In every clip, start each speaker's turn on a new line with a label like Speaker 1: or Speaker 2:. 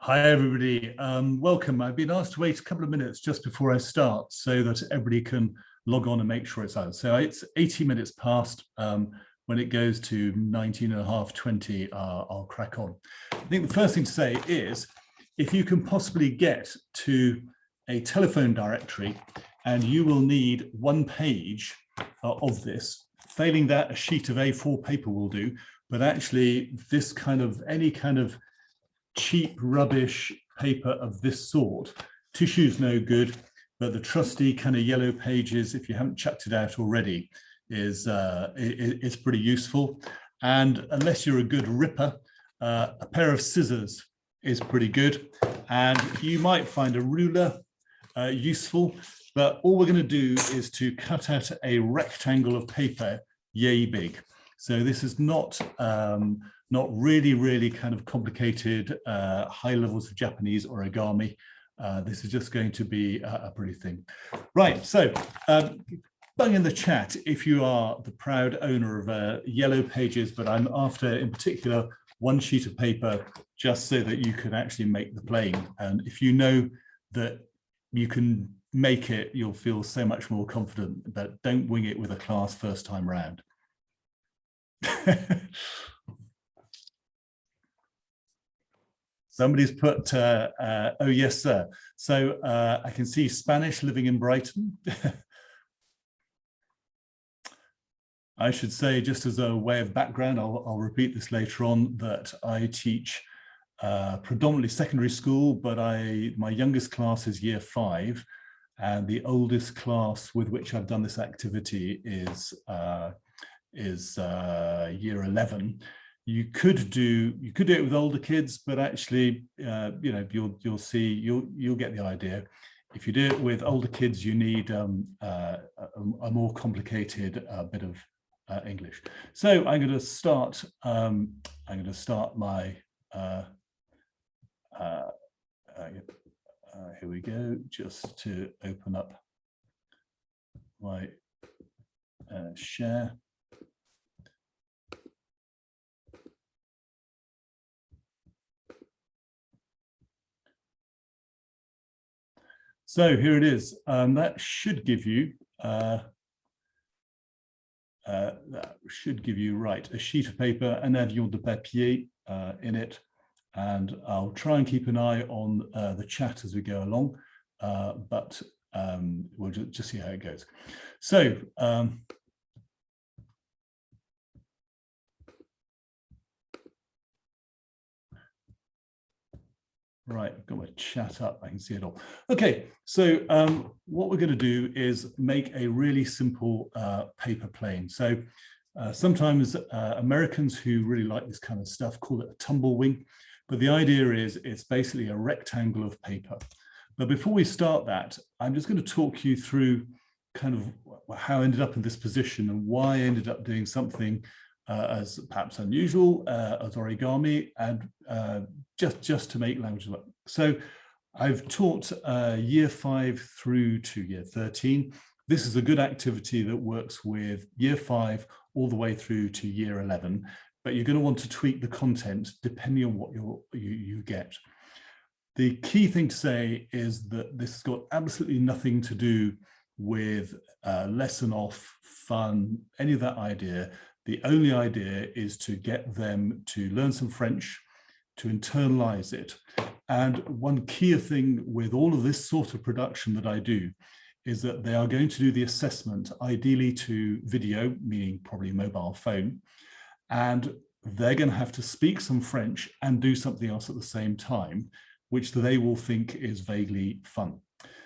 Speaker 1: Hi, everybody. Welcome. I've been asked to wait a couple of minutes just before I start so that everybody can log on and make sure it's out. So it's 80 minutes past. When it goes to 19 and a half, 20, I'll crack on. I think the first thing to say is, if you can possibly get to a telephone directory, and you will need one page of this. Failing that, a sheet of A4 paper will do. But actually, this kind of, any kind of cheap rubbish paper of this sort, tissue's no good, but the trusty kind of yellow pages, if you haven't chucked it out already, is pretty useful. And unless you're a good ripper, a pair of scissors is pretty good. And you might find a ruler useful, but all we're going to do is to cut out a rectangle of paper yay big. So this is not really kind of complicated high levels of Japanese origami. This is just going to be a pretty thing. Right, so bung in the chat if you are the proud owner of yellow pages, but I'm after in particular one sheet of paper just so that you can actually make the plane. And if you know that you can make it, you'll feel so much more confident, but don't wing it with a class first time round. Somebody's put, oh, yes, sir. So I can see Spanish living in Brighton. I should say, just as a way of background, I'll repeat this later on, that I teach predominantly secondary school, but my youngest class is year 5, and the oldest class with which I've done this activity is year 11. You could do it with older kids, but actually, you know, you'll see, you'll get the idea. If you do it with older kids, you need a more complicated bit of English. So I'm going to start. My. Here we go. Just to open up my share. So here it is. That should give you right, a sheet of paper, un avion de papier in it, and I'll try and keep an eye on the chat as we go along, but we'll just see how it goes. So right, I've got my chat up, I can see it all. Okay, so what we're going to do is make a really simple paper plane. So sometimes Americans who really like this kind of stuff call it a tumblewing, but the idea is it's basically a rectangle of paper. But before we start that, I'm just going to talk you through kind of how I ended up in this position and why I ended up doing something as perhaps unusual as origami, and just to make language work. So I've taught year 5 through to year 13. This is a good activity that works with year 5 all the way through to year 11, but you're going to want to tweak the content depending on what you get. The key thing to say is that this has got absolutely nothing to do with lesson off, fun, any of that idea. The only idea is to get them to learn some French, to internalize it. And one key thing with all of this sort of production that I do is that they are going to do the assessment, ideally to video, meaning probably mobile phone, and they're going to have to speak some French and do something else at the same time, which they will think is vaguely fun.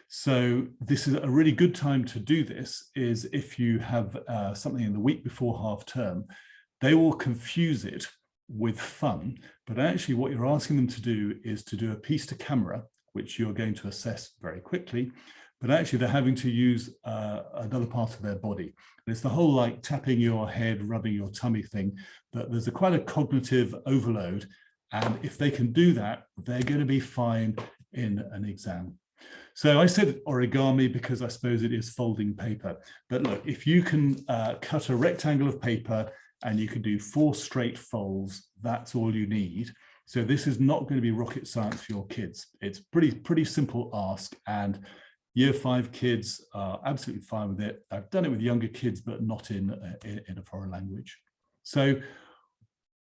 Speaker 1: So this is a really good time to do this, is if you have something in the week before half term, they will confuse it with fun, but actually what you're asking them to do is to do a piece to camera, which you're going to assess very quickly, but actually they're having to use another part of their body. And it's the whole like tapping your head, rubbing your tummy thing, that there's quite a cognitive overload. And if they can do that, they're going to be fine in an exam. So I said origami because I suppose it is folding paper. But look, if you can cut a rectangle of paper and you can do 4 straight folds, that's all you need. So this is not going to be rocket science for your kids. It's pretty simple ask, and Year 5 kids are absolutely fine with it. I've done it with younger kids, but not in a foreign language. So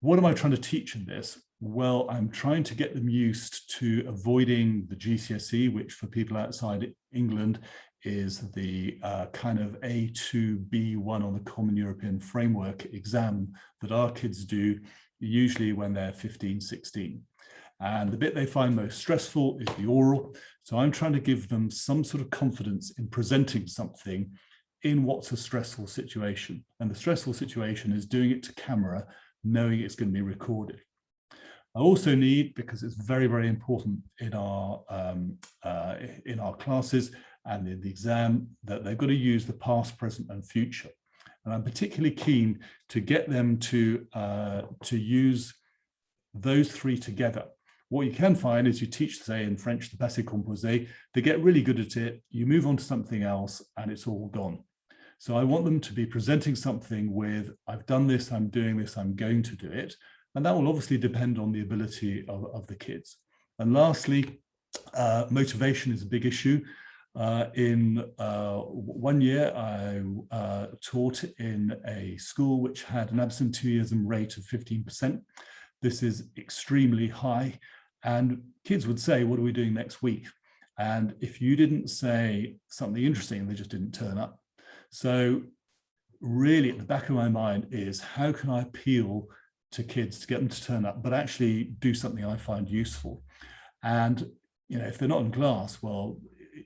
Speaker 1: what am I trying to teach in this? Well, I'm trying to get them used to avoiding the GCSE, which for people outside England is the kind of A2, B1 on the Common European Framework exam that our kids do usually when they're 15, 16. And the bit they find most stressful is the oral. So I'm trying to give them some sort of confidence in presenting something in what's a stressful situation. And the stressful situation is doing it to camera, knowing it's going to be recorded. I also need, because it's very, very important in our classes and in the exam, that they've got to use the past, present, and future. And I'm particularly keen to get them to use those three together. What you can find is you teach, say, in French, the passé composé, they get really good at it, you move on to something else, and it's all gone. So I want them to be presenting something with, I've done this, I'm doing this, I'm going to do it. And that will obviously depend on the ability of the kids. And lastly, motivation is a big issue. In 1 year, I taught in a school which had an absenteeism rate of 15%. This is extremely high. And kids would say, what are we doing next week? And if you didn't say something interesting, they just didn't turn up. So really at the back of my mind is, how can I appeal to kids to get them to turn up, but actually do something I find useful? And, you know, if they're not in class, well,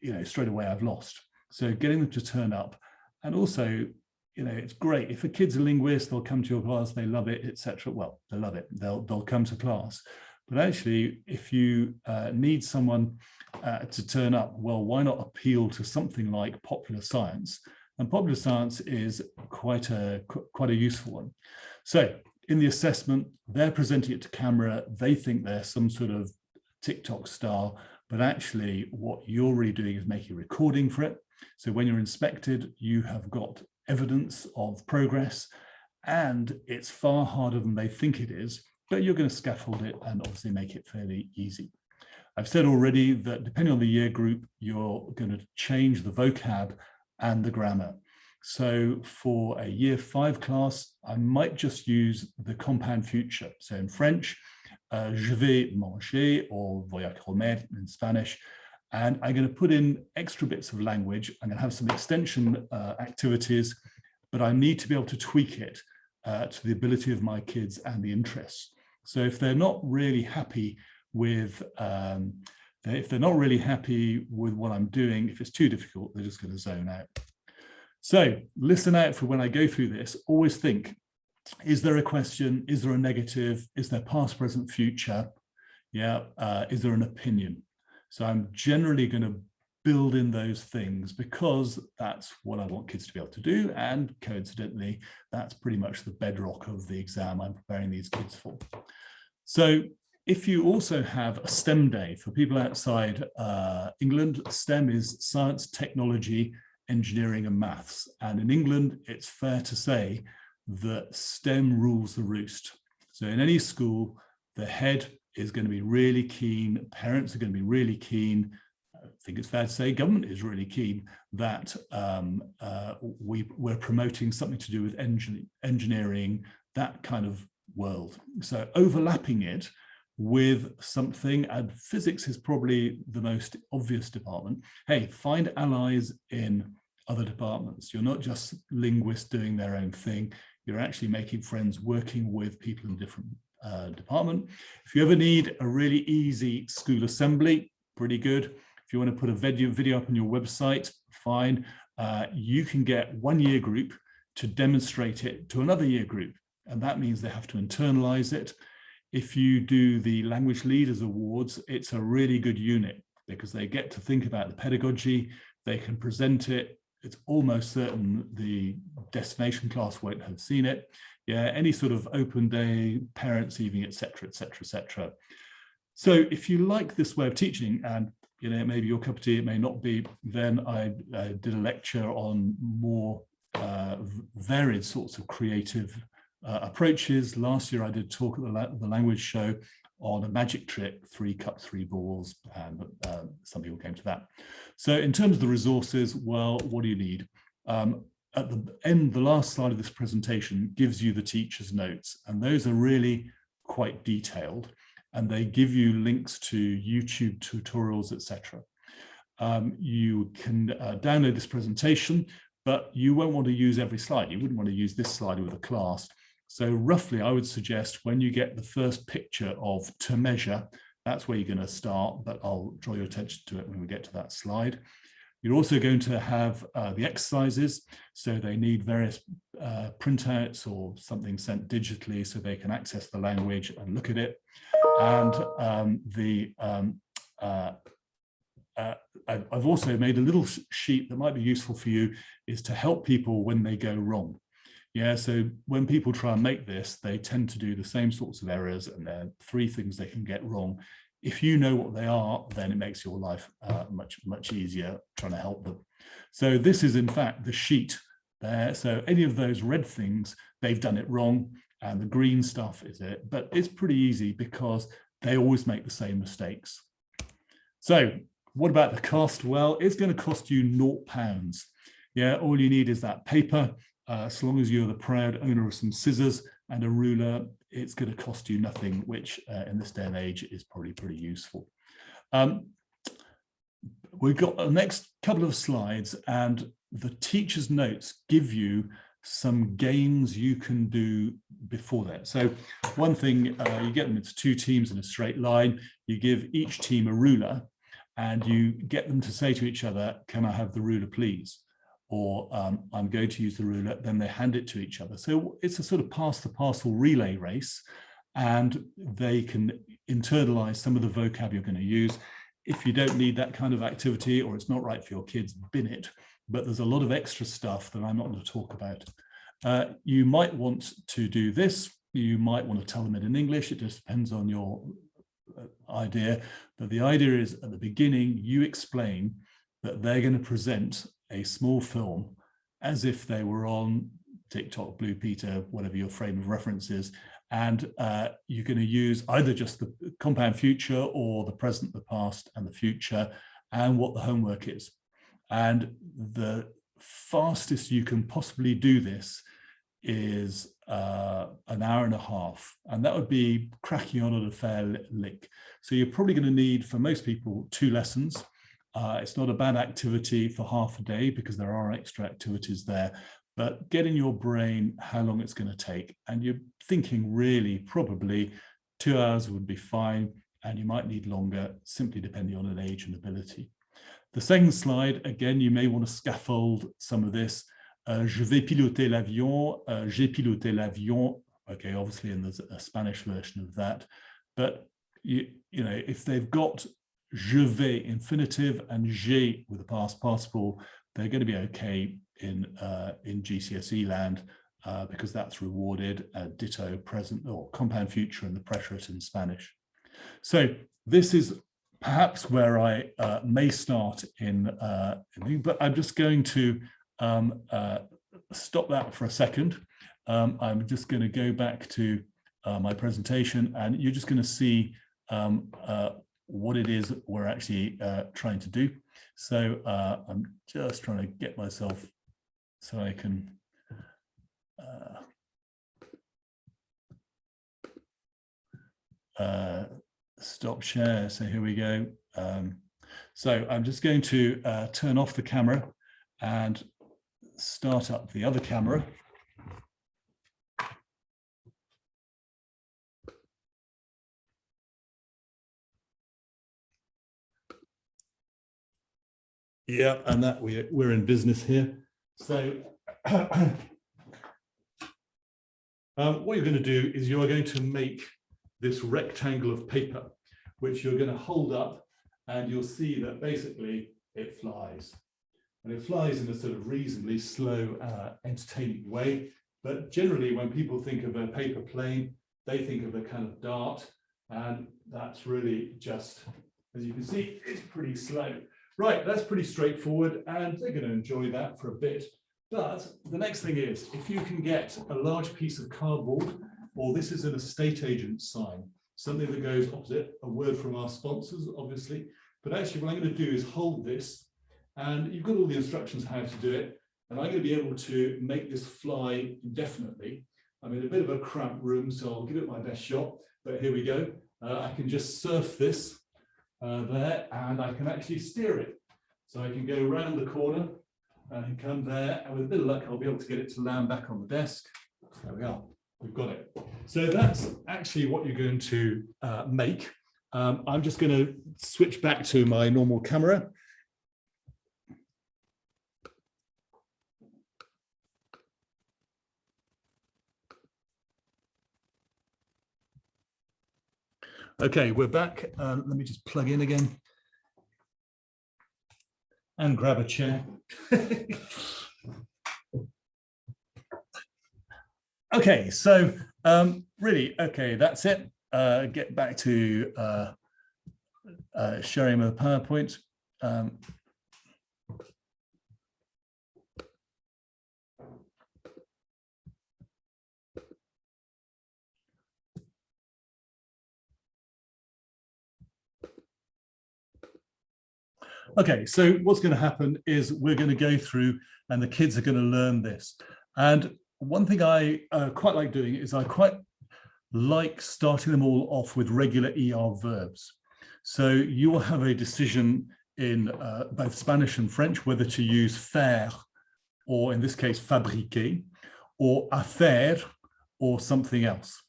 Speaker 1: you know, straight away I've lost. So getting them to turn up, and also, you know, it's great if a kid's a linguist, they'll come to your class, they love it, etc. Well, they love it, they'll come to class. But actually, if you need someone to turn up, well, why not appeal to something like popular science? And popular science is quite a useful one. So in the assessment, they're presenting it to camera, they think they're some sort of TikTok star, but actually what you're really doing is making a recording for it. So when you're inspected, you have got evidence of progress, and it's far harder than they think it is, but you're going to scaffold it and obviously make it fairly easy. I've said already that depending on the year group, you're going to change the vocab and the grammar. So for a year 5 class, I might just use the compound future. So in French, je vais manger, or voy a comer in Spanish. And I'm going to put in extra bits of language. I'm going to have some extension activities, but I need to be able to tweak it to the ability of my kids and the interests. So if they're not really happy with what I'm doing, if it's too difficult, they're just going to zone out. So listen out for when I go through this. Always think, is there a question? Is there a negative? Is there past, present, future? Yeah. Is there an opinion? So I'm generally going to build in those things because that's what I want kids to be able to do. And coincidentally, that's pretty much the bedrock of the exam I'm preparing these kids for. So if you also have a STEM day for people outside England, STEM is science, technology, engineering, and maths. And in England, it's fair to say that STEM rules the roost. So in any school, the head is going to be really keen, parents are going to be really keen, I think it's fair to say government is really keen that we're promoting something to do with engineering, that kind of world. So overlapping it with something, and physics is probably the most obvious department. Hey, find allies in other departments. You're not just linguists doing their own thing. You're actually making friends, working with people in different department. If you ever need a really easy school assembly, pretty good. If you want to put a video up on your website, fine. You can get one year group to demonstrate it to another year group. And that means they have to internalize it. If you do the Language Leaders Awards, it's a really good unit because they get to think about the pedagogy, they can present it. It's almost certain the destination class won't have seen it. Yeah, any sort of open day, parents' evening, etc., etc., etc. So if you like this way of teaching, and you know, maybe your cup of tea, it may not be, then I did a lecture on more varied sorts of creative approaches. Last year, I did talk at the language show on a magic trick, 3 cups, 3 balls, and some people came to that. So in terms of the resources, well, what do you need? At the end, the last slide of this presentation gives you the teacher's notes, and those are really quite detailed, and they give you links to YouTube tutorials, etc. You can download this presentation, but you won't want to use every slide. You wouldn't want to use this slide with a class. So roughly, I would suggest when you get the first picture of to measure, that's where you're going to start, but I'll draw your attention to it when we get to that slide. You're also going to have the exercises, so they need various printouts or something sent digitally so they can access the language and look at it. And I've also made a little sheet that might be useful for you, is to help people when they go wrong. Yeah, so when people try and make this, they tend to do the same sorts of errors, and there are 3 things they can get wrong. If you know what they are, then it makes your life much easier trying to help them. So this is in fact the sheet there. So any of those red things, they've done it wrong, and the green stuff is it. But it's pretty easy because they always make the same mistakes. So what about the cost? Well, it's going to cost you £0. Yeah, all you need is that paper. As long as you're the proud owner of some scissors and a ruler, it's going to cost you nothing, which in this day and age is probably pretty useful. We've got the next couple of slides, and the teacher's notes give you some games you can do before that. So one thing, you get them, it's 2 teams in a straight line. You give each team a ruler, and you get them to say to each other, "Can I have the ruler, please?" Or "I'm going to use the ruler." Then they hand it to each other. So it's a sort of pass the parcel relay race, and they can internalize some of the vocab you're going to use. If you don't need that kind of activity, or it's not right for your kids, bin it. But there's a lot of extra stuff that I'm not going to talk about. You might want to do this. You might want to tell them it in English. It just depends on your idea. But the idea is, at the beginning, you explain that they're going to present a small film as if they were on TikTok, Blue Peter, whatever your frame of reference is, and you're going to use either just the compound future or the present, the past, and the future, and what the homework is. And the fastest you can possibly do this is an hour and a half, and that would be cracking on at a fair lick. So you're probably going to need, for most people, 2 lessons. It's not a bad activity for half a day because there are extra activities there, but get in your brain how long it's going to take. And you're thinking really probably 2 hours would be fine, and you might need longer, simply depending on an age and ability. The second slide, again, you may want to scaffold some of this. Je vais piloter l'avion, j'ai piloté l'avion. Okay, obviously, and there's a Spanish version of that. But, you know, if they've got je vais infinitive and j'ai with the past participle, they're going to be okay in GCSE land because that's rewarded. Ditto present or compound future and the preterite in Spanish. So this is perhaps where I may start in, but I'm just going to stop that for a second. I'm just going to go back to my presentation, and you're just going to see what it is we're actually trying to do. So I'm just trying to get myself so I can stop share. So here we go. So I'm just going to turn off the camera and start up the other camera. Yeah, and that we're in business here. So what you're going to do is you are going to make this rectangle of paper, which you're going to hold up, and you'll see that basically it flies. And it flies in a sort of reasonably slow, entertaining way. But generally, when people think of a paper plane, they think of a kind of dart, and that's really just, as you can see, it's pretty slow. Right, that's pretty straightforward, and they're going to enjoy that for a bit. But the next thing is, if you can get a large piece of cardboard, or this is an estate agent sign, something that goes opposite, a word from our sponsors, obviously. But actually what I'm going to do is hold this, and you've got all the instructions how to do it. And I'm going to be able to make this fly indefinitely. I'm in a bit of a cramped room, so I'll give it my best shot. But here we go. I can just surf this there, and I can actually steer it. So I can go around the corner and come there, and with a bit of luck, I'll be able to get it to land back on the desk. There we are. We've got it. So that's actually what you're going to make. I'm just going to switch back to my normal camera. Okay, we're back. Let me just plug in again and grab a chair. Okay, so really, okay, that's it. Get back to sharing my PowerPoint. Okay, so what's going to happen is we're going to go through and the kids are going to learn this. And one thing I quite like doing is I quite like starting them all off with regular ER verbs. So you will have a decision in both Spanish and French whether to use faire, or in this case fabriquer, or faire, or something else.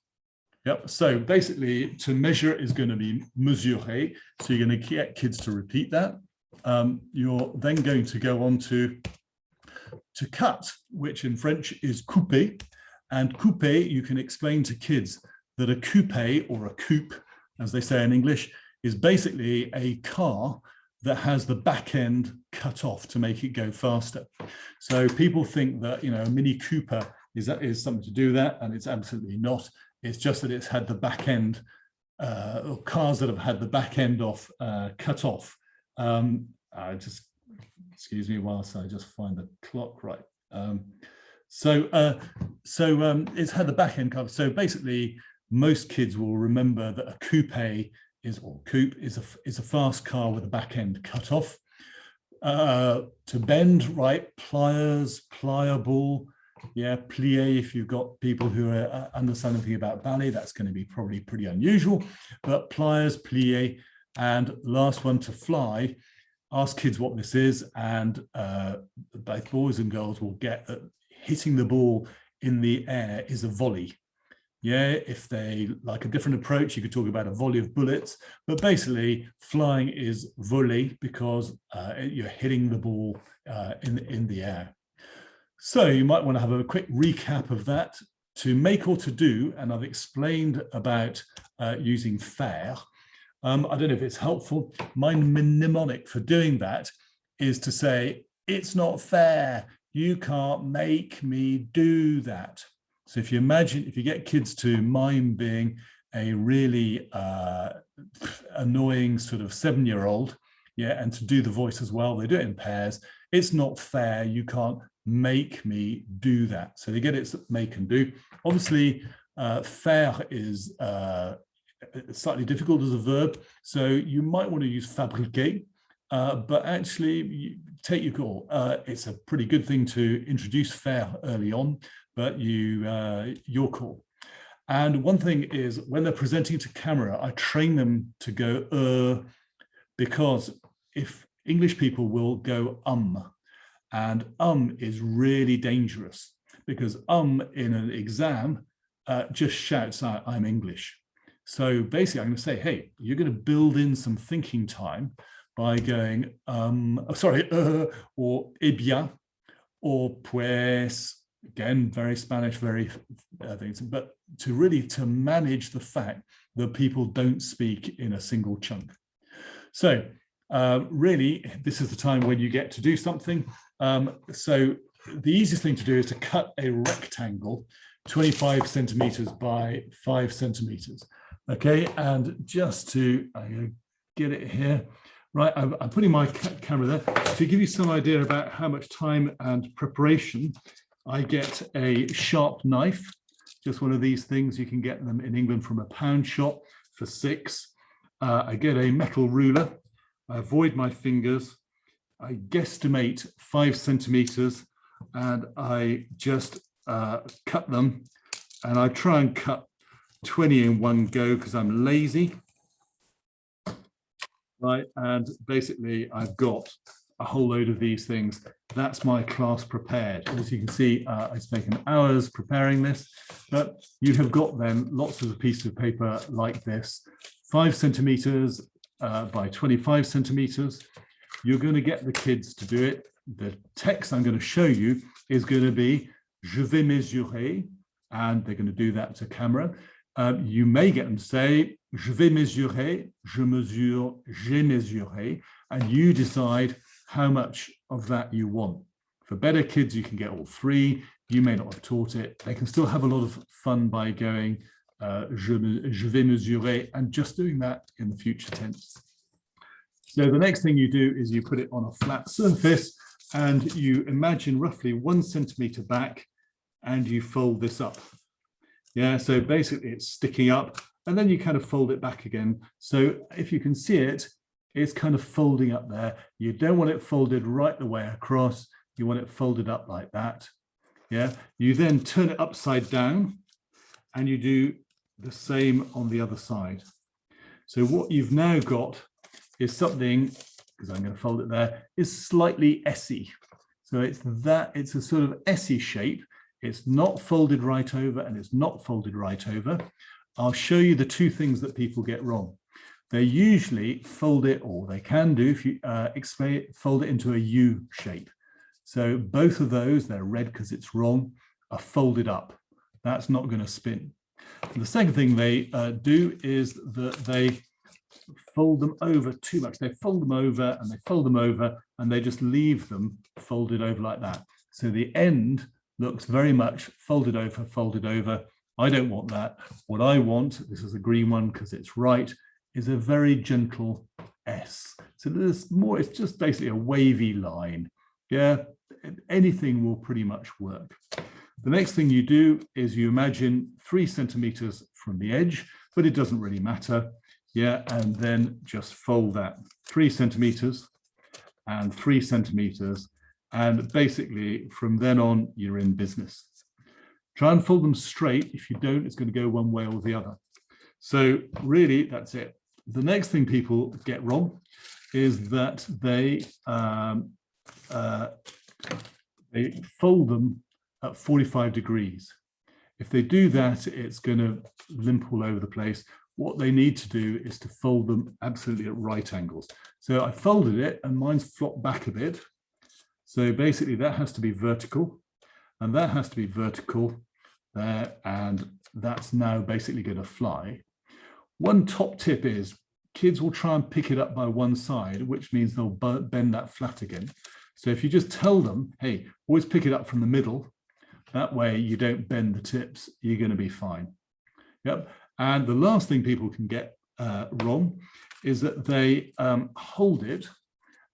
Speaker 1: Yep. So basically to measure is going to be mesurer. So you're going to get kids to repeat that. You're then going to go on to cut, which in French is coupe. And coupe, you can explain to kids that a coupe, or a coupe, as they say in English, is basically a car that has the back end cut off to make it go faster. So people think that, you know, a Mini Cooper is something to do that, and it's absolutely not. It's just that it's had the back end, or cars that have had the back end off cut off. Just excuse me whilst I just find the clock right. So it's had the back end covered. So basically, most kids will remember that a coupe is a fast car with a back end cut off. To bend, right? Pliers, pliable. Yeah, plier. If you've got people who understand anything about ballet, that's going to be probably pretty unusual. But pliers, plier, and last one, to fly. Ask kids what this is, and both boys and girls will get that hitting the ball in the air is a volley. Yeah, if they like a different approach, you could talk about a volley of bullets, but basically flying is volley because you're hitting the ball in the air. So you might want to have a quick recap of that. To make or to do, and I've explained about using faire. I don't know if it's helpful. My mnemonic for doing that is to say, it's not fair. You can't make me do that. So if you imagine, if you get kids to mime being a really annoying sort of 7-year-old, yeah, and to do the voice as well, they do it in pairs. It's not fair. You can't make me do that. So they get it make and do. Obviously, faire is slightly difficult as a verb, so you might want to use fabriquer, but actually take your call. It's a pretty good thing to introduce faire early on, but your call. And one thing is, when they're presenting to camera, I train them to go because if English people will go and is really dangerous, because in an exam just shouts out, I'm English. So basically, I'm going to say, hey, you're going to build in some thinking time by going, or eh bien, or pues, again, very Spanish, very things, but to manage the fact that people don't speak in a single chunk. So really, this is the time when you get to do something. So the easiest thing to do is to cut a rectangle 25 centimeters by 5 centimeters. Okay, and just to get it here, right, I'm putting my camera there to give you some idea about how much time and preparation. I get a sharp knife, just one of these things. You can get them in England from a pound shop for 6. I get a metal ruler. I avoid my fingers. I guesstimate 5 centimeters, and I just cut them. And I try and cut 20 in one go because I'm lazy. Right, and basically I've got a whole load of these things. That's my class prepared. As you can see, it's taken hours preparing this, but you have got then lots of pieces of paper like this, 5 centimeters by 25 centimeters. You're going to get the kids to do it. The text I'm going to show you is going to be "Je vais mesurer," and they're going to do that to camera. You may get them say "Je vais mesurer," "Je mesure," "J'ai mesuré," and you decide how much of that you want. For better kids, you can get all 3. You may not have taught it. They can still have a lot of fun by going je vais mesurer and just doing that in the future tense. So the next thing you do is you put it on a flat surface and you imagine roughly 1 centimeter back and you fold this up. Yeah, so basically it's sticking up and then you kind of fold it back again. So if you can see it, it's kind of folding up there. You don't want it folded right the way across. You want it folded up like that. Yeah, you then turn it upside down and you do the same on the other side. So what you've now got is something, because I'm going to fold it there, is slightly S-y. So it's a sort of S-y shape. It's not folded right over and it's not folded right over. I'll show you the 2 things that people get wrong. They usually fold it, or they can do, if you fold it into a U shape. So both of those, they're red because it's wrong, are folded up. That's not going to spin. And the second thing they do is that they fold them over too much. They fold them over and they fold them over and they just leave them folded over like that. So the end looks very much folded over, folded over. I don't want that. What I want, this is a green one because it's right, is a very gentle S. So there's more, it's just basically a wavy line. Yeah, anything will pretty much work. The next thing you do is you imagine 3 centimeters from the edge, but it doesn't really matter. Yeah, and then just fold that 3 centimeters and 3 centimeters. And basically from then on, you're in business. Try and fold them straight. If you don't, it's going to go one way or the other. So really, that's it. The next thing people get wrong is that they fold them at 45 degrees. If they do that, it's going to limp all over the place. What they need to do is to fold them absolutely at right angles. So I folded it and mine's flopped back a bit. So basically that has to be vertical and that has to be vertical there, and that's now basically going to fly. One top tip is kids will try and pick it up by one side, which means they'll bend that flat again. So if you just tell them, hey, always pick it up from the middle, that way you don't bend the tips, you're going to be fine. Yep. And the last thing people can get wrong is that they hold it,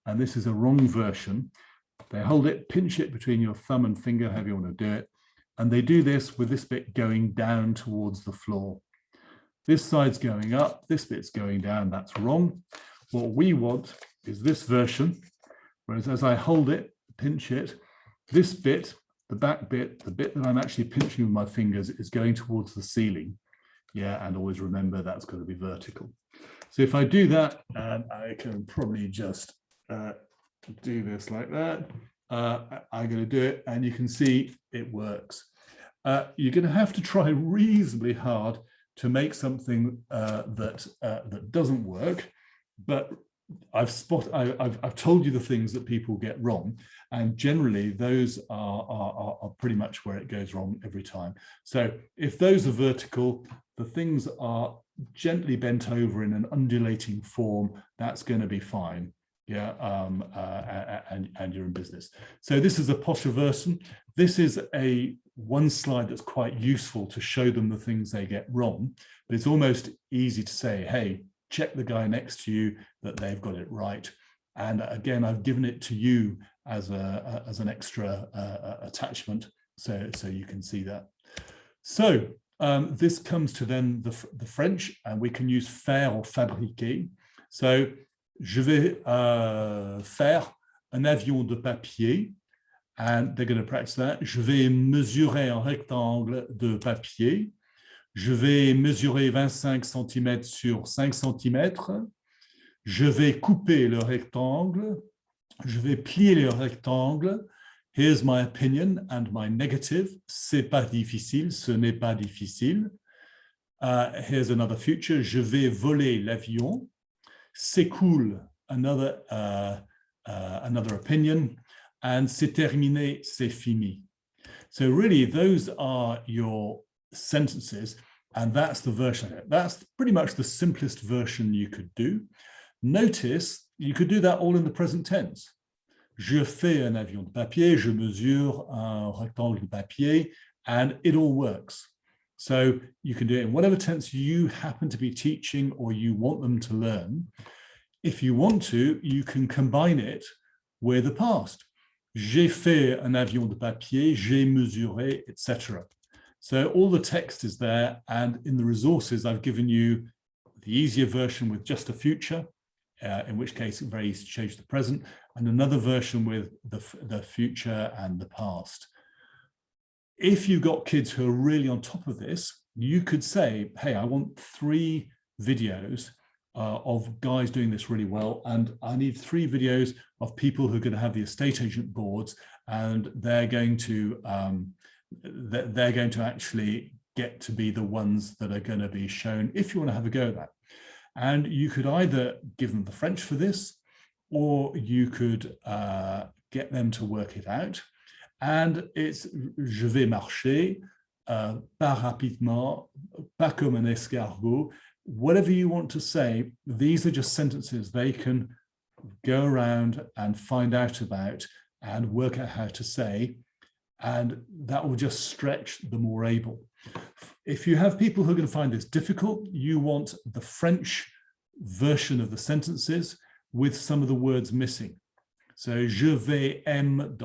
Speaker 1: and this is a wrong version. They hold it, pinch it between your thumb and finger, however you want to do it. And they do this with this bit going down towards the floor. This side's going up, this bit's going down, that's wrong. What we want is this version, whereas as I hold it, pinch it, this bit, the back bit, the bit that I'm actually pinching with my fingers is going towards the ceiling. Yeah, and always remember that's going to be vertical. So if I do that, and I can probably just do this like that, I'm going to do it, and you can see it works. You're going to have to try reasonably hard to make something that doesn't work, but I've told you the things that people get wrong, and generally those are pretty much where it goes wrong every time. So if those are vertical, the things are gently bent over in an undulating form, that's going to be fine. Yeah, and you're in business. So this is a posher version. This is one slide that's quite useful to show them the things they get wrong, but it's almost easy to say, hey, check the guy next to you that they've got it right. And again, I've given it to you as an extra attachment, so you can see that. So this comes to then the French, and we can use faire or fabriquer. So, je vais faire un avion de papier, and they're going to practice that. Je vais mesurer un rectangle de papier. Je vais mesurer 25 cm sur 5 cm. Je vais couper le rectangle. Je vais plier le rectangle. Here's my opinion and my negative. C'est pas difficile, ce n'est pas difficile. Here's another future. Je vais voler l'avion. C'est cool, another opinion. And c'est terminé, c'est fini. So really, those are your sentences, and that's the version of it. That's pretty much the simplest version you could do. Notice, you could do that all in the present tense. Je fais un avion de papier, je mesure un rectangle de papier, and it all works. So you can do it in whatever tense you happen to be teaching or you want them to learn. If you want to, you can combine it with the past. J'ai fait un avion de papier, j'ai mesuré, etc. So all the text is there, and in the resources, I've given you the easier version with just a future, in which case it's very easy to change the present, and another version with the future and the past. If you've got kids who are really on top of this, you could say, hey, I want 3 videos of guys doing this really well, and I need 3 videos of people who are going to have the estate agent boards, and they're going to actually get to be the ones that are going to be shown if you want to have a go at that. And you could either give them the French for this, or you could get them to work it out. And it's je vais marcher, pas rapidement, pas comme un escargot. Whatever you want to say, these are just sentences they can go around and find out about and work out how to say, and that will just stretch the more able. If you have people who are going to find this difficult, you want the French version of the sentences with some of the words missing. So, je vais m ...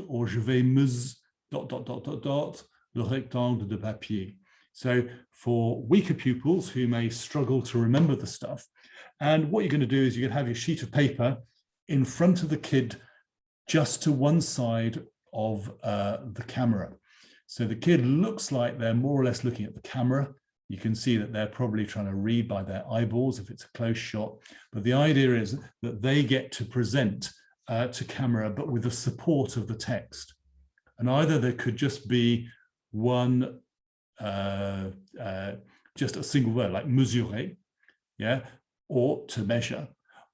Speaker 1: or je vais mus ... le rectangle de papier. So for weaker pupils who may struggle to remember the stuff, and what you're going to do is you're going to have your sheet of paper in front of the kid just to one side of the camera. So the kid looks like they're more or less looking at the camera. You can see that they're probably trying to read by their eyeballs if it's a close shot. But the idea is that they get to present to camera, but with the support of the text. And either there could just be one, just a single word like mesurer, yeah, or to measure,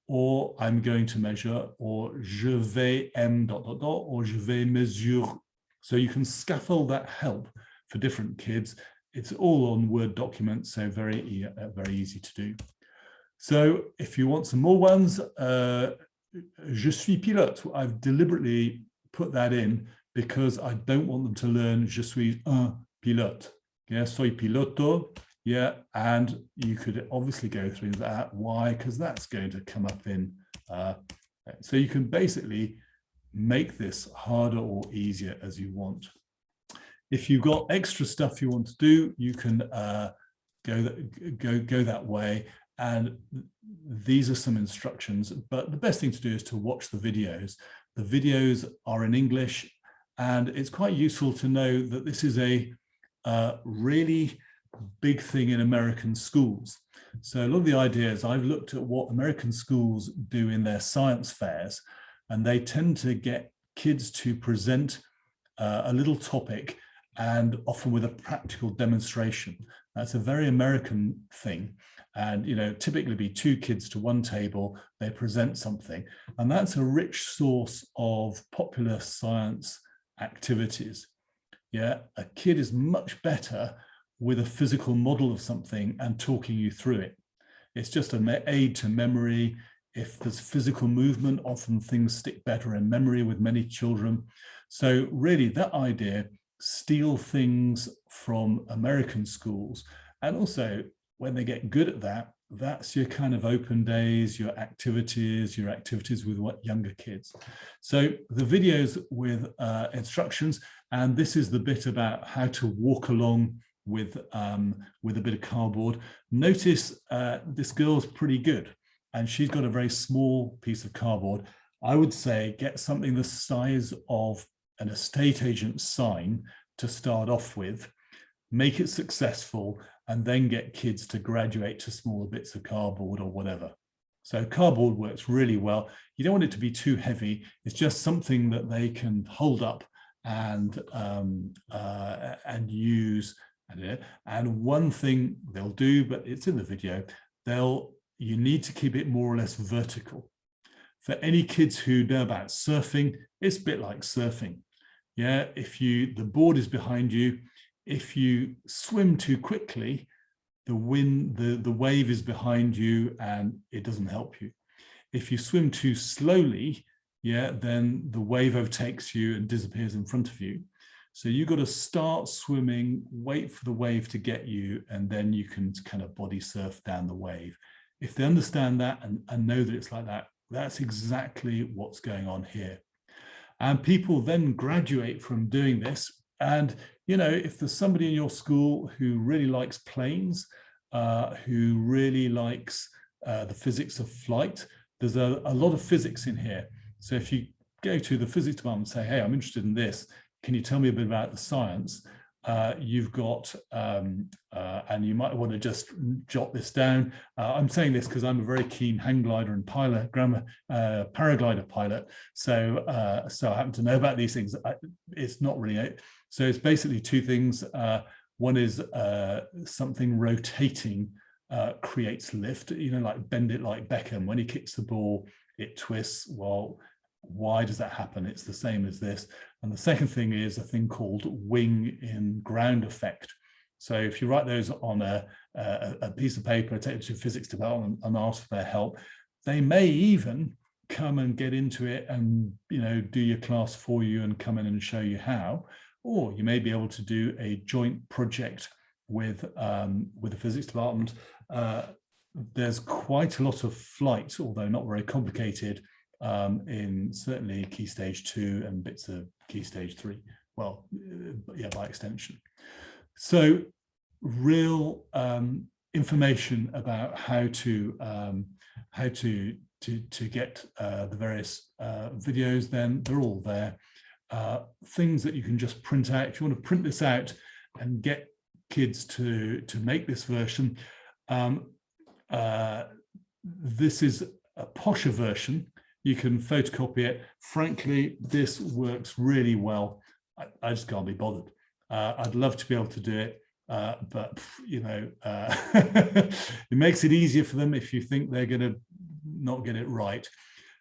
Speaker 1: or I'm going to measure, or je vais m ... or je vais mesure. So you can scaffold that help for different kids. It's all on Word documents, so very easy to do. So if you want some more ones, je suis pilote. I've deliberately put that in because I don't want them to learn je suis un pilote. Yeah, soy piloto. Yeah, and you could obviously go through that. Why? Because that's going to come up in. So you can basically make this harder or easier as you want. If you've got extra stuff you want to do, you can go that way. And these are some instructions, but the best thing to do is to watch the videos. The videos are in English, and it's quite useful to know that this is a really big thing in American schools. So a lot of the ideas, I've looked at what American schools do in their science fairs, and they tend to get kids to present a little topic, and often with a practical demonstration. That's a very American thing. And, you know, typically be 2 kids to one table, they present something. And that's a rich source of popular science activities. Yeah, a kid is much better with a physical model of something and talking you through it. It's just an aid to memory. If there's physical movement, often things stick better in memory with many children. So really that idea, steal things from American schools. And also when they get good at that, that's your kind of open days, your activities with what younger kids. So the videos with instructions, and this is the bit about how to walk along with a bit of cardboard. Notice this girl's pretty good, and she's got a very small piece of cardboard. I would say get something the size of an estate agent's sign to start off with, make it successful, and then get kids to graduate to smaller bits of cardboard or whatever. So cardboard works really well. You don't want it to be too heavy. It's just something that they can hold up and use. And one thing they'll do, but it's in the video, you need to keep it more or less vertical. For any kids who know about surfing, it's a bit like surfing. Yeah, if the board is behind you, if you swim too quickly, the wave is behind you and it doesn't help you. If you swim too slowly, yeah, then the wave overtakes you and disappears in front of you. So you've got to start swimming, wait for the wave to get you, and then you can kind of body surf down the wave. If they understand that and know that it's like that, that's exactly what's going on here. And people then graduate from doing this. And, you know, if there's somebody in your school who really likes planes, who really likes the physics of flight, there's a lot of physics in here. So if you go to the physics department and say, hey, I'm interested in this, can you tell me a bit about the science? You've got, and you might want to just jot this down. I'm saying this because I'm a very keen hang glider and paraglider pilot. So I happen to know about these things. It's not really it. So it's basically two things. One is something rotating creates lift, you know, like bend it like Beckham. When he kicks the ball, it twists. Well, why does that happen? It's the same as this. And the second thing is a thing called wing in ground effect. So if you write those on a piece of paper, take it to physics department and ask for their help, they may even come and get into it and, you know, do your class for you and come in and show you how. Or you may be able to do a joint project with the physics department. There's quite a lot of flight, although not very complicated, in certainly Key Stage 2 and bits of Key Stage 3. Well, yeah, by extension. So real information about how to get the various videos, then they're all there. Things that you can just print out. If you want to print this out and get kids to make this version, this is a posher version. You can photocopy it. Frankly, this works really well. I just can't be bothered. I'd love to be able to do it, but you know, it makes it easier for them if you think they're going to not get it right.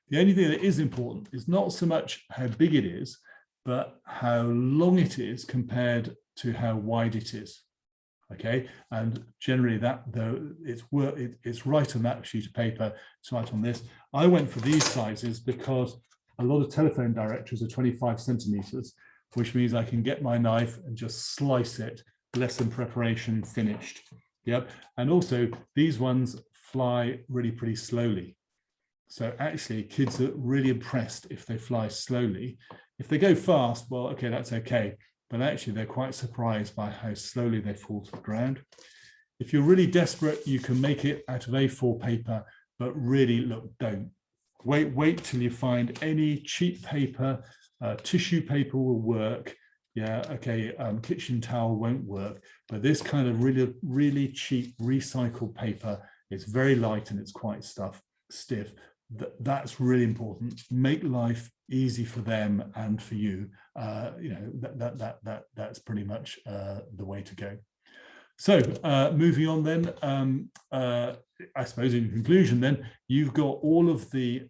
Speaker 1: The only thing that is important is not so much how big it is, but how long it is compared to how wide it is. Okay, and generally that though it's right on that sheet of paper, it's right on this. I went for these sizes because a lot of telephone directories are 25 centimeters, which means I can get my knife and just slice it, lesson preparation finished. Yep, and also these ones fly really pretty slowly. So actually kids are really impressed if they fly slowly. If they go fast, well, okay, that's okay. But actually they're quite surprised by how slowly they fall to the ground. If you're really desperate, you can make it out of A4 paper, but really, look, don't. Wait till you find any cheap paper. Tissue paper will work. Yeah, okay, kitchen towel won't work, but this kind of really cheap recycled paper, it's very light and it's quite stiff. That's really important. Make life easy for them and for you. You know, that's pretty much the way to go. So moving on then, I suppose in conclusion then, you've got all of the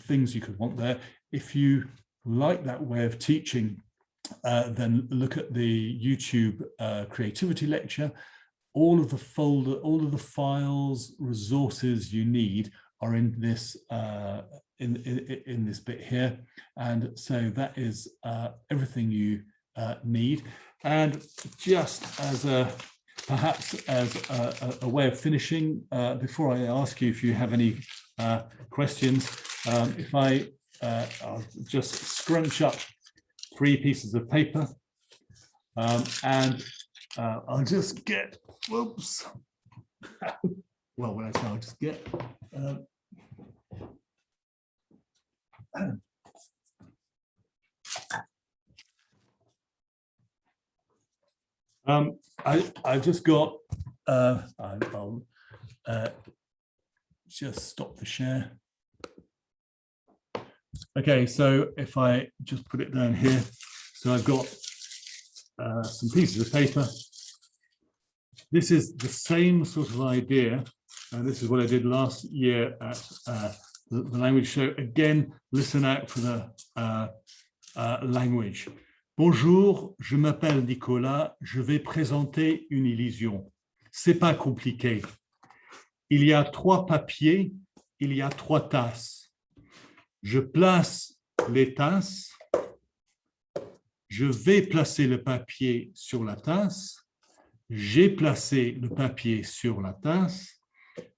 Speaker 1: things you could want there. If you like that way of teaching, then look at the YouTube creativity lecture. All of the files, resources you need are in this in this bit here, and so that is everything you need. And just as perhaps as a way of finishing, before I ask you if you have any questions, if I'll just scrunch up 3 pieces of paper, and I'll just get, whoops. Well, when I say I'll just get, I just got, I'll just stop the share. Okay, so if I just put it down here, so I've got some pieces of paper. This is the same sort of idea, and this is what I did last year at the language show. Again, listen out for the language. Bonjour, je m'appelle Nicolas, je vais présenter une illusion. C'est pas compliqué. Il y a 3 papiers, il y a 3 tasses. Je place les tasses, je vais placer le papier sur la tasse, j'ai placé le papier sur la tasse,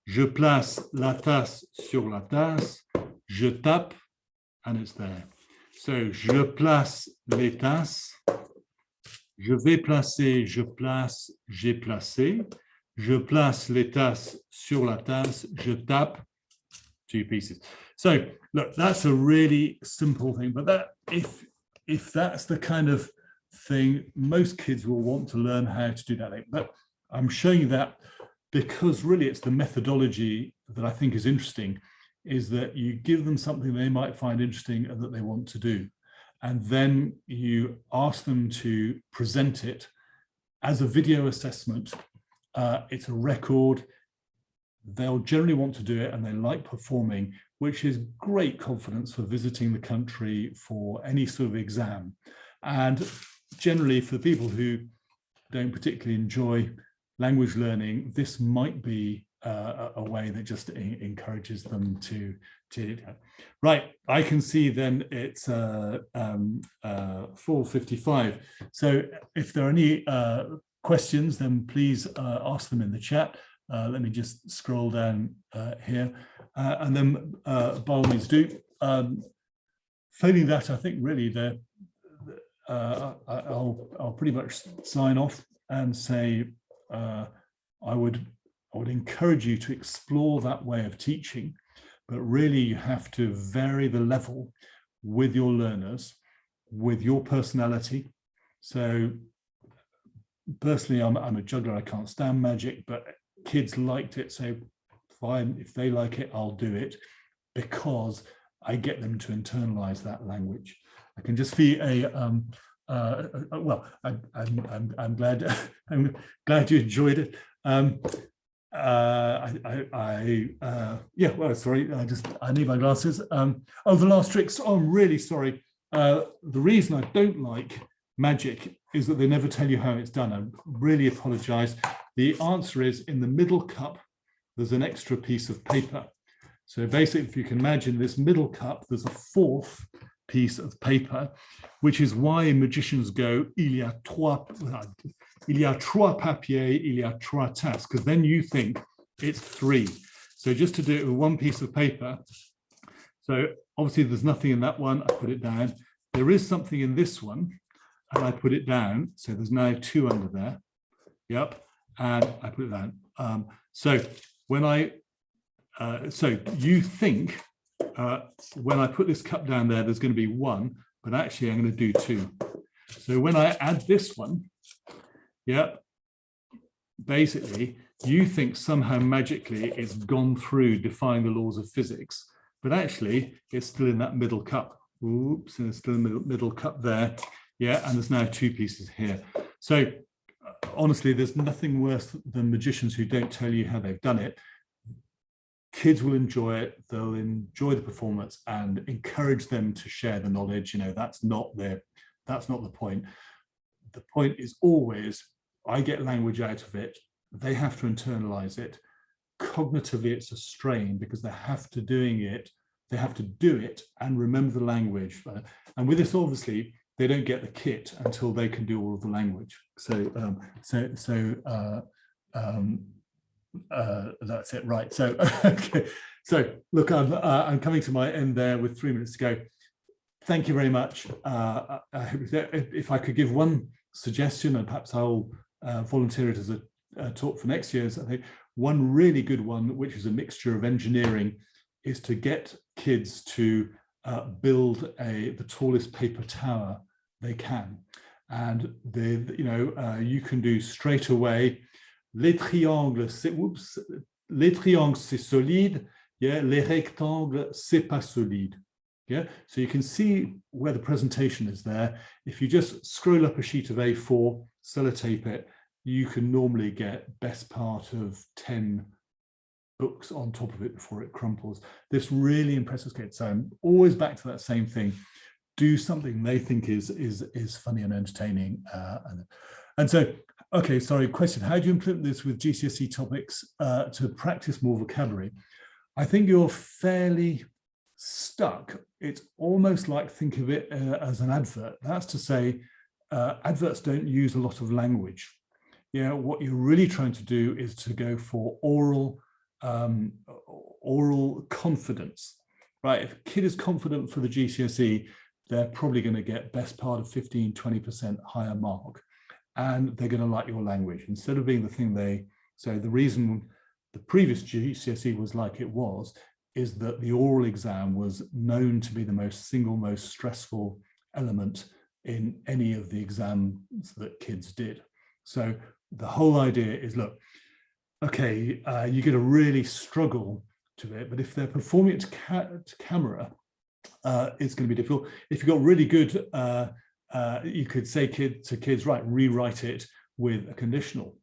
Speaker 1: je place la tasse sur la tasse, je tape, and it's there. So, je place les tasses, je vais placer, je place, j'ai placé, je place les tasses sur la tasse, je tape, 2 pieces. So, look, that's a really simple thing, but that if that's the kind of thing, most kids will want to learn how to do that. But I'm showing you that because really it's the methodology that I think is interesting, is that you give them something they might find interesting and that they want to do. And then you ask them to present it as a video assessment. It's a record. They'll generally want to do it and they like performing, which is great confidence for visiting the country for any sort of exam. And generally for people who don't particularly enjoy language learning, this might be a way that just encourages them to right. I can see then it's 4:55. So if there are any questions, then please ask them in the chat. Let me just scroll down here, and then by all means do. Failing that, I think really I'll pretty much sign off and say I would encourage you to explore that way of teaching, but really you have to vary the level with your learners, with your personality. So personally, I'm a juggler. I can't stand magic, but kids liked it, so fine, if they like it, I'll do it, because I get them to internalize that language. I can just feel well, I'm glad I'm glad you enjoyed it. Yeah, well, sorry, I need my glasses. Oh, the last tricks. Oh, I'm really sorry. The reason I don't like magic is that they never tell you how it's done. I really apologize. The answer is in the middle cup, there's an extra piece of paper. So basically, if you can imagine this middle cup, there's a 4th piece of paper, which is why magicians go, il y a 3 papiers, il y a 3 tasses, because then you think it's 3. So just to do it with 1 piece of paper. So obviously there's nothing in that one, I put it down. There is something in this one, and I put it down. So there's now 2 under there. Yep. And I put it down. So when so you think when I put this cup down there, there's going to be 1, but actually I'm going to do 2. So when I add this one, yep, basically you think somehow magically it's gone through defying the laws of physics, but actually it's still in that middle cup. Oops, and it's still in the middle cup there. Yeah, and there's now 2 pieces here. So honestly, there's nothing worse than magicians who don't tell you how they've done it. Kids will enjoy it, they'll enjoy the performance and encourage them to share the knowledge. You know, that's not the point. The point is always, I get language out of it, they have to internalize it. Cognitively, it's a strain because they have to do it and remember the language. And with this, obviously, they don't get the kit until they can do all of the language. So that's it, right? So okay. So look, I'm coming to my end there with 3 minutes to go. Thank you very much. If I could give one suggestion, and perhaps I'll volunteer it as a talk for next year's. I think one really good one, which is a mixture of engineering, is to get kids to build the tallest paper tower they can. And you can do straight away, les triangles, c'est solide, yeah, les rectangles, c'est pas solide. Yeah, so you can see where the presentation is there. If you just scroll up a sheet of A4, sellotape it, you can normally get best part of 10 books on top of it before it crumples. This really impresses kids. So I'm always back to that same thing. Do something they think is funny and entertaining. And so, okay, sorry, question. How do you implement this with GCSE topics to practice more vocabulary? I think you're fairly stuck. It's almost like, think of it as an advert. That's to say, adverts don't use a lot of language. Yeah, what you're really trying to do is to go for oral confidence, right? If a kid is confident for the GCSE, they're probably going to get best part of 15-20% higher mark, and they're going to like your language instead of being the thing so the reason the previous GCSE was like it was is that the oral exam was known to be the most stressful element in any of the exams that kids did. So the whole idea is, look, okay, you're going to really struggle to it, but if they're performing it to camera, it's going to be difficult. If you've got really good, you could say to kids, right, rewrite it with a conditional.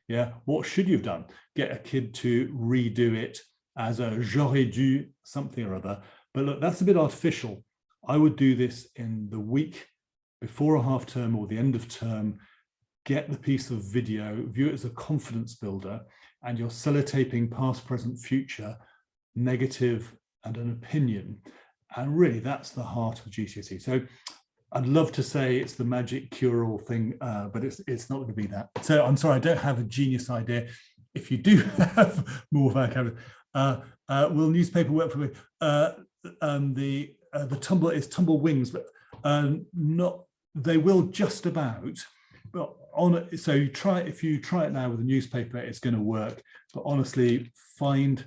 Speaker 1: Yeah, what should you have done? Get a kid to redo it as a j'aurais dû something or other. But look, that's a bit artificial. I would do this in the week before a half term or the end of term. Get the piece of video, view it as a confidence builder, and you're sellotaping past, present, future, negative, and an opinion. And really, that's the heart of GCSE. So I'd love to say it's the magic cure-all thing, but it's not going to be that. So I'm sorry, I don't have a genius idea. If you do have more vocabulary, will newspaper work for me? The tumble is tumble wings, but not. They will just about. But so if you try it now with a newspaper, it's going to work. But honestly, find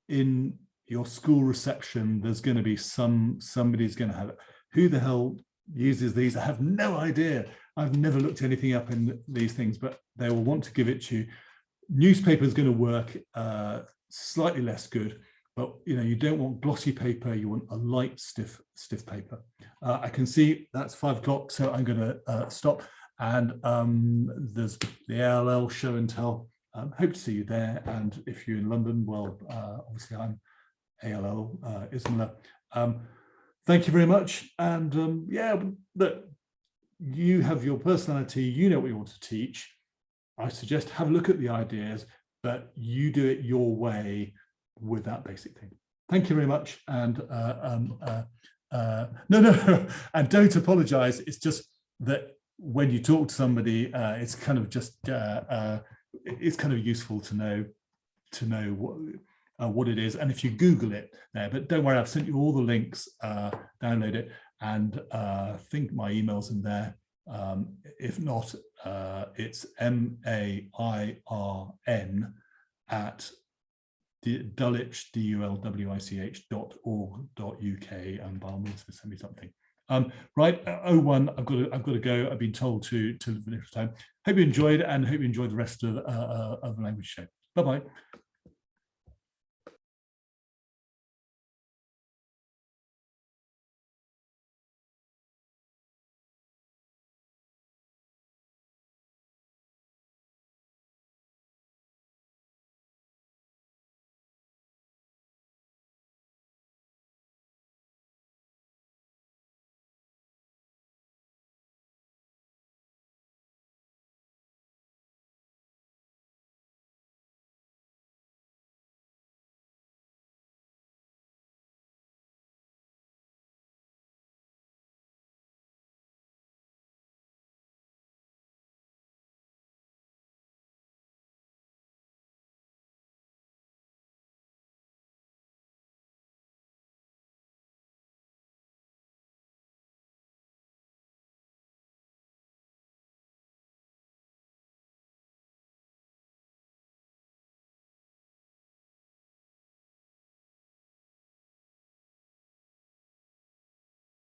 Speaker 1: in your school reception, there's going to be somebody's going to have it. Who the hell uses these? I have no idea. I've never looked anything up in these things, but they will want to give it to you. Newspaper is going to work slightly less good, but you don't want glossy paper. You want a light, stiff paper. I can see that's 5 o'clock, so I'm going to stop. And there's the ALL show and tell. Hope to see you there. And if you're in London, well, obviously I'm ALL Ismaila. Thank you very much. And yeah, look, you have your personality, you know what you want to teach. I suggest have a look at the ideas, but you do it your way with that basic thing. Thank you very much. And no, and don't apologize. It's just that when you talk to somebody, it's kind of just it's kind of useful to know what it is. And if you Google it there, but don't worry, I've sent you all the links, download it, and I think my email's in there. If not, it's MAIRN at Dulwich, DULWICH.org.uk, and by all means send me something. Right, 01, I've got to go. I've been told to finish time. Hope you enjoyed, and hope you enjoyed the rest of the language show. Bye-bye.